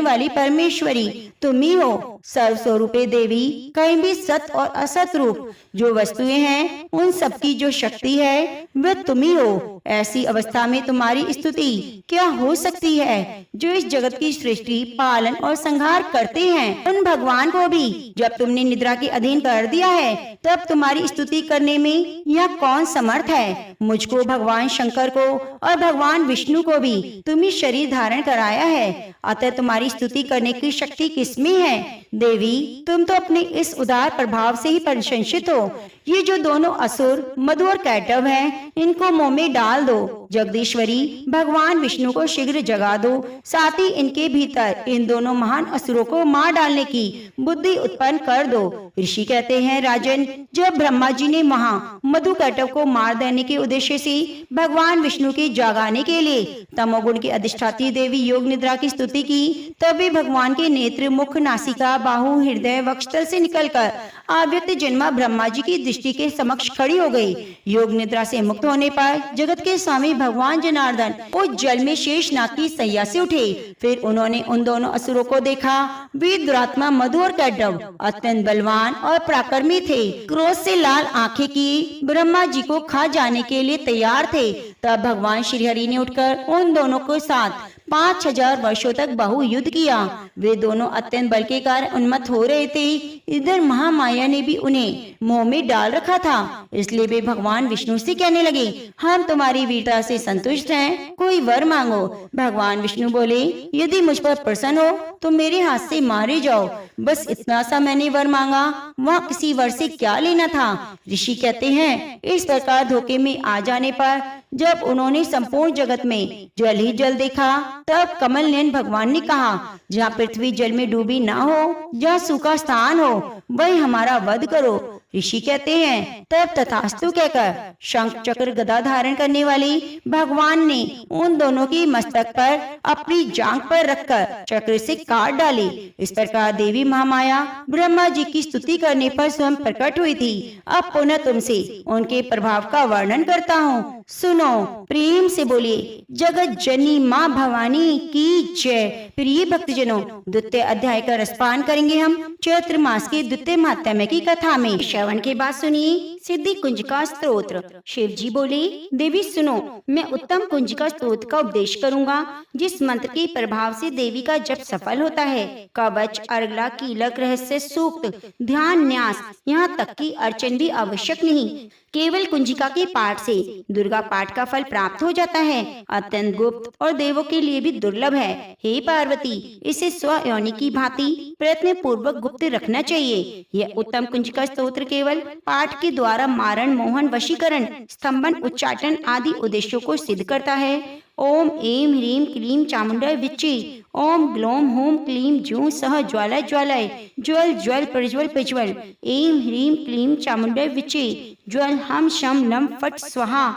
वाली परमेश्वरी तुम ही हो। सर्वस्वरूपे देवी, कहीं भी सत और असत रूप जो वस्तुएं हैं, उन सब की जो शक्ति है, वह तुम ही हो। ऐसी अवस्था में तुम्हारी स्तुति क्या हो सकती है, जो इस जगत की सृष्टि, पालन और संहार करते हैं। उन भगवान को भी जब तुमने निद्रा के अधीन कर दिया है, तब तुम्हारी स्तुति करने में यह कौन समर्थ है। मुझको, भगवान शंकर को और भगवान विष्णु को भी तुम्ही शरीर धारण कराया है, अतः तुम्हारी स्तुति करने की शक्ति किसमें है। देवी, तुम तो अपने इस उदार प्रभाव से ही प्रशंसित हो। ये जो दोनों असुर मधु और कैटव हैं, इनको मोह में डाल दो। जगदीश्वरी, भगवान विष्णु को शीघ्र जगा दो। साथ ही इनके भीतर इन दोनों महान असुरों को मार डालने की बुद्धि उत्पन्न कर दो। ऋषि कहते हैं, राजन, जब ब्रह्मा जी ने वहाँ मधु कैटव को मार देने के उद्देश्य से भगवान विष्णु के जगाने के लिए तमोगुण की अधिष्ठाती देवी योग निद्रा की स्तुति की। तभी भगवान के नेत्र, मुख, नासिका, बाहु, हृदय, वक्षस्थल से निकलकर अव्यक्त जन्मा ब्रह्मा जी की दृष्टि के समक्ष खड़ी हो गई। योग निद्रा से मुक्त होने पर जगत के स्वामी भगवान जनार्दन उस जल में शेषनाग की सैया से उठे। फिर उन्होंने उन दोनों असुरों को देखा। वे दुरात्मा मधु और कैटव अत्यंत बलवान और पराक्रमी थे। क्रोध से लाल आंखें की ब्रह्मा जी को खा जाने के लिए तैयार थे। तब भगवान श्री हरि ने उठकर उन दोनों के साथ 5000 वर्षों तक बहु युद्ध किया। वे दोनों अत्यंत बल के कारण उन्मत्त हो रहे थे। इधर महामाया ने भी उन्हें मोह में डाल रखा था। इसलिए वे भगवान विष्णु से कहने लगे, हम तुम्हारी वीरता से संतुष्ट हैं, कोई वर मांगो। भगवान विष्णु बोले, यदि मुझ पर प्रसन्न हो तो मेरे हाथ से मारे जाओ। बस इतना सा मैंने वर मांगा, वहाँ किसी वर से क्या लेना था। ऋषि कहते हैं, इस प्रकार धोखे में आ जाने पर जब उन्होंने संपूर्ण जगत में जल ही जल देखा, तब कमल नयन भगवान ने कहा, जहाँ पृथ्वी जल में डूबी ना हो, जहाँ सूखा स्थान हो, वही हमारा वध करो। ऋषि कहते हैं, तब तथास्तु कहकर शंख चक्र गदा धारण करने वाली भगवान ने उन दोनों की मस्तक पर अपनी जांघ पर रखकर चक्र से काट डाली। इस प्रकार देवी महामाया ब्रह्मा जी की स्तुति करने पर स्वयं प्रकट हुई थी। अब पुनः तुमसे उनके प्रभाव का वर्णन करता हूँ, सुनो, प्रेम से बोलिए, जगत जननी माँ भवानी की जय। प्रिय भक्तजनों, द्वितीय अध्याय का रसपान करेंगे हम चैत्र मास के द्वितीय महात्म्य की कथा में। श्रवण के बाद सुनिए सिद्धि कुंजिका स्तोत्र। शिव जी बोले, देवी सुनो, मैं उत्तम कुंजिका स्तोत्र का उपदेश करूंगा, जिस मंत्र के प्रभाव से देवी का जप सफल होता है। कवच, अर्गला, कीलक, रहस्य, सूक्त, ध्यान, न्यास, यहाँ तक कि अर्चन भी आवश्यक नहीं। केवल कुंजिका के पाठ से दुर्गा पाठ का फल प्राप्त हो जाता है। अत्यंत गुप्त और देवों के लिए भी दुर्लभ है। हे पार्वती, इसे स्वयोनि की भांति प्रयत्न पूर्वक गुप्त रखना चाहिए। यह उत्तम कुंजिका स्तोत्र केवल पाठ के द्वारा मारण, मोहन, वशीकरण, स्तंभन, उच्चाटन आदि उद्देश्यों को सिद्ध करता है। ओम ऐं ह्रीं क्लीं चामुंडाय विच्चे। ओम ग्लौम हूं क्लीं जूं सह ज्वालाय ज्वालाय। ज्वल ज्वल प्रज्वल प्रज्वल। ऐं ह्रीं क्लीं चामुंडाय विच्चे। ज्वल हम शम नम फट स्वाहा।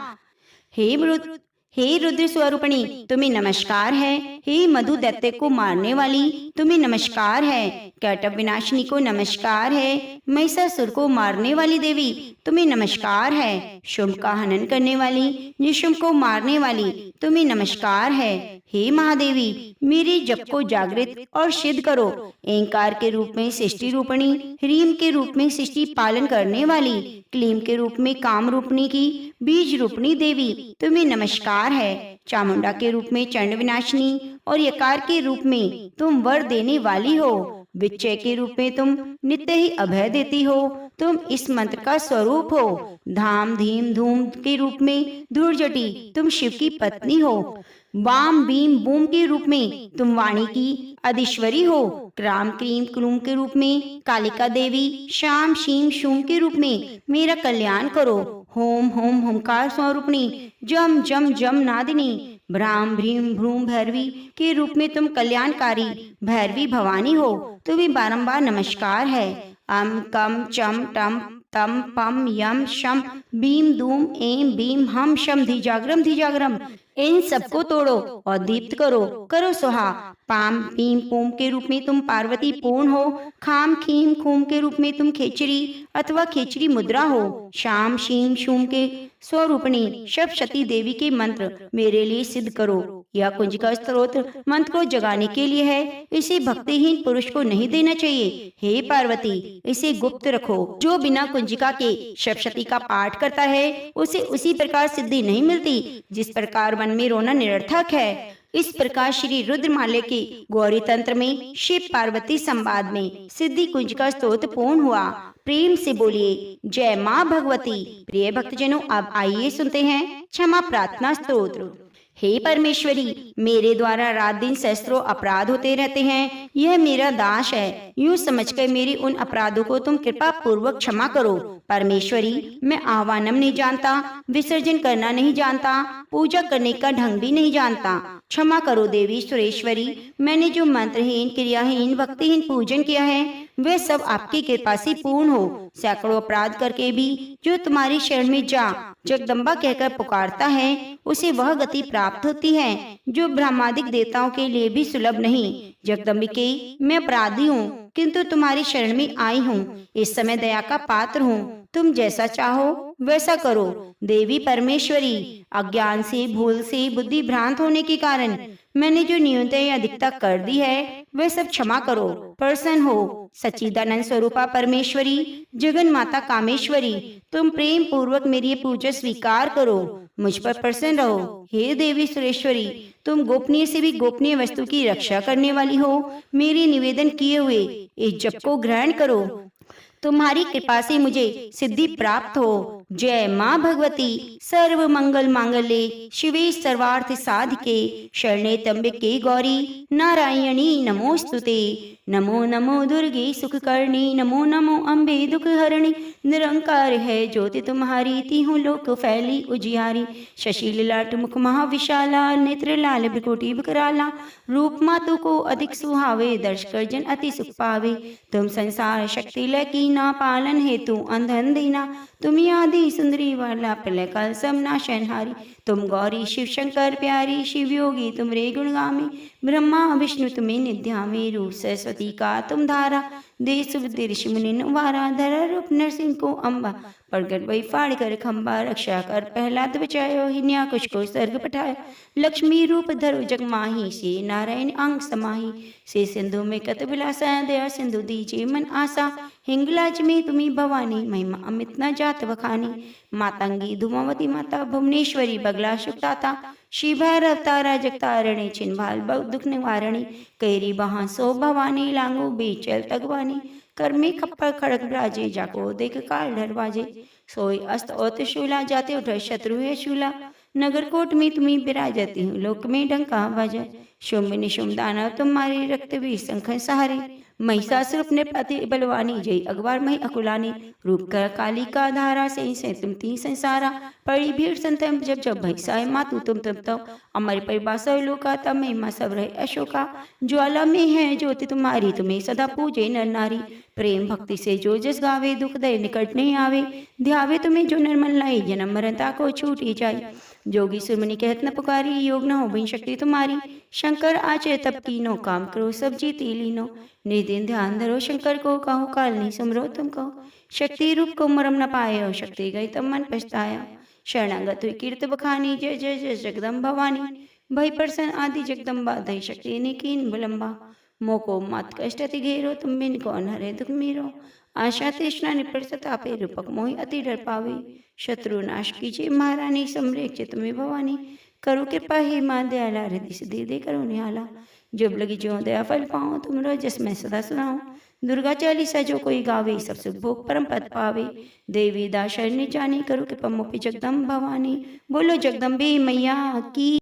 हे रुद्र स्वरूपिणी, तुम्हें नमस्कार है। हे मधु दैत्य को मारने वाली, तुम्हें नमस्कार है। कैटव विनाशिनी को नमस्कार है। महिषासुर को मारने वाली देवी, तुम्हें नमस्कार है। शुंभ का हनन करने वाली, निशुंभ को मारने वाली, तुम्हें नमस्कार है। हे महादेवी, मेरे जप को जागृत और सिद्ध करो। एंकार के रूप में सृष्टि रूपणी, ह्रीम के रूप में सृष्टि पालन करने वाली, क्लीम के रूप में काम रूपणी की बीज रूपणी देवी, तुम्हें नमस्कार है। चामुंडा के रूप में चंड विनाशिनी और यकार के रूप में तुम वर देने वाली हो। विच्चय के रूप में तुम नित्य ही अभय देती हो। तुम इस मंत्र का स्वरूप हो। धाम धीम धूम के रूप में धूर्जटी, तुम शिव की पत्नी हो। वाम भीम बूम के रूप में तुम वाणी की अधीश्वरी हो। क्राम क्रीम क्रूम के रूप में कालिका देवी, शाम शीम शूम के रूप में मेरा कल्याण करो। होम होम होमकार स्वरूपणी, जम जम जम नादिनी, भ्राम भ्रीम भ्रूम भैरवी के रूप में तुम कल्याणकारी भैरवी भवानी हो। तुम्हें बारंबार नमस्कार है। अम कम चम टम तम पम यम शम भीम धूम एम भीम हम शम धिजाग्रम। इन सबको तोड़ो और दीप्त करो सुहा। पाम पीम पूम के रूप में तुम पार्वती पूर्ण हो। खाम खीम खूम के रूप में तुम खेचरी अथवा खेचरी मुद्रा हो। शाम शीम शूम के स्वरूपणी सप्तशती देवी के मंत्र मेरे लिए सिद्ध करो। यह कुंजिका स्तोत्र मंत्र को जगाने के लिए है। इसे भक्तिहीन पुरुष को नहीं देना चाहिए। हे पार्वती, इसे गुप्त रखो। जो बिना कुंजिका के सप्तशती का पाठ करता है, उसे उसी प्रकार सिद्धि नहीं मिलती जिस प्रकार वन में रोना निरर्थक है। इस प्रकार श्री रुद्रमाले के गौरी तंत्र में शिव पार्वती संवाद में सिद्धि कुंजिका स्तोत्र पूर्ण हुआ। प्रेम से बोलिए, जय माँ भगवती। प्रिय भक्तजनों, अब आइए सुनते हैं क्षमा प्रार्थना स्तोत्र। हे परमेश्वरी, मेरे द्वारा रात दिन सहस्त्रों अपराध होते रहते हैं। यह मेरा दास है। यूँ समझकर मेरी उन अपराधों को तुम कृपा पूर्वक क्षमा करो। परमेश्वरी, मैं आह्वानम नहीं जानता, विसर्जन करना नहीं जानता, पूजा करने का ढंग भी नहीं जानता। क्षमा करो देवी सुरेश्वरी। मैंने जो मंत्रहीन, क्रियाहीन, भक्तिहीन पूजन किया है, वे सब आपकी कृपा से पूर्ण हो। सैकड़ों अपराध करके भी जो तुम्हारी शरण में जा जगदम्बा कहकर पुकारता है, उसे वह गति प्राप्त होती है जो ब्रह्मादिक देवताओं के लिए भी सुलभ नहीं। जगदम्बिके, मैं अपराधी हूँ, किंतु तुम्हारी शरण में आई हूँ। इस समय दया का पात्र हूँ, तुम जैसा चाहो वैसा करो। देवी परमेश्वरी, अज्ञान से, भूल से, बुद्धि भ्रांत होने के कारण मैंने जो न्यूनता या अधिकता कर दी है, वह सब क्षमा करो। प्रसन्न हो। सच्चिदानंद स्वरूपा परमेश्वरी, जगन माता कामेश्वरी, तुम प्रेम पूर्वक मेरी पूजा स्वीकार करो, मुझ पर प्रसन्न रहो। हे देवी सुरेश्वरी, तुम गोपनीय से भी गोपनीय वस्तु की रक्षा करने वाली हो। मेरे निवेदन किए हुए इस जप को ग्रहण करो। तुम्हारी कृपा से मुझे सिद्धि प्राप्त हो। जय माँ भगवती, सर्व मंगल मांगल्ये शिवे सर्वार्थ साधिके, शरणे त्र्यंबके गौरी नारायणी नमोस्तुते। नमो नमो दुर्गे सुखकर्णी, नमो नमो अम्बे दुख हरणी। निरंकार है ज्योति तुम्हारी, तीहूं लोक फैली उजियारी। शशि ललाट मुख महाविशाला, नेत्र लाल भ्रिकुटी विकराला। रूप मातु को अधिक सुहावे, दर्श कर जन अति सुख पावे। तुम संसार शक्ति लकी ना, पालन हेतु अंधन दीना। तुम आदि सुंदरी वाला, प्रलय काल समनाशनहारी। तुम गौरी शिव शंकर प्यारी, शिव योगी तुम रे गुणगामी। ब्रह्मा विष्णु तुम्हें निध्यामी, रूप सरस्वती का तुम धारा। देश बुद्धि ऋषि मुनि वारा, धरा रूप नरसिंह को अम्बा। प्रगट वही फाड़ कर खम्बा, रक्षा कर प्रहलाद बचायो। हिन्या कुछ को सर्ग पठाया, लक्ष्मी रूप धरो जग माही। से नारायण अंग समाही, से सिंधु में कत विलासा। दया सिंधु दीजिए मन आशा, हिंगलाज में तुम्ही भवानी। महिमा अमित न जात वखानी। मातंगी धूमावती माता, भुवनेश्वरी बगला शुक्ताता। श्री भैरव तारा जगतारणी, छिन्भाल दुख निवारणी। कैरी बहा सो भवानी, लांगो बेचल तगवानी। कर में खप्पर खड़क राजे, जाको देख काल डरवाजे। सोई अस्त ओत शूला, जाते उठ शत्रु है शूला। नगर कोट में तुम्हें विराजती हूँ, लोक में डंका बाजा। शुंभ निशुंभ दानव तुम्हारे, रक्त भी शंख सहारे। महिषासुर अपने प्रति बलवानी, जय अगवार मही अकुलानी। रूप कर काली का धारा, से तुम ती संसारा। पड़ी भीड़ संतम जब जब भैसाए, मातु तुम तब अमर परिभाषा लोका। तब महिमा सब रहे अशोका। ज्वाला में है ज्योति तुम्हारी, तुम्हें सदा पूजे नर नारी। प्रेम भक्ति से जो जस गावे, दुख दय निकट नहीं आवे। ध्यावे तुम्हें जो निर्मल लाई, जन्म मरता को छूटी जाए। जोगी सुरमणि कहत न पुकारी, योग न हो बिन शक्ति तुम्हारी। शंकर आचे तब कीनो, काम करो सब जीती लीनो। निदिन ध्यान धरो शंकर को, कहो काल नहीं सुमरो तुम कहो। शक्ति रूप को मरम न पायो, शक्ति गई तब मन पछताया। शरणागत हुई कीर्त बखानी, जय जय जय जगदम भवानी। भय प्रसन्न आदि जगदम्बा, दई शक्ति ने कीन विलंबा। मोको मात कष्ट अति घेरो, तुम बिन कौन हरे दुख मीरो। आशा तृष्णा निपट सतापे, रूपक मोहि अति डर पावे। शत्रु नाश कीजिए महारानी, समरेख तुम्हें भवानी। करो कृपा ही माँ दयाला, हृदय से दे दे करो निहाला। जब लगी जो दया फल पाओ, तुम जस मैं सदा सुनाऊं। दुर्गा चालीसा जो कोई गावे, सब सुख भोग परम पद पावे। देवी दास शरण्य जानी, करो कृपा मोपि जगदम्ब भवानी। बोलो जगदम्बे मैया की।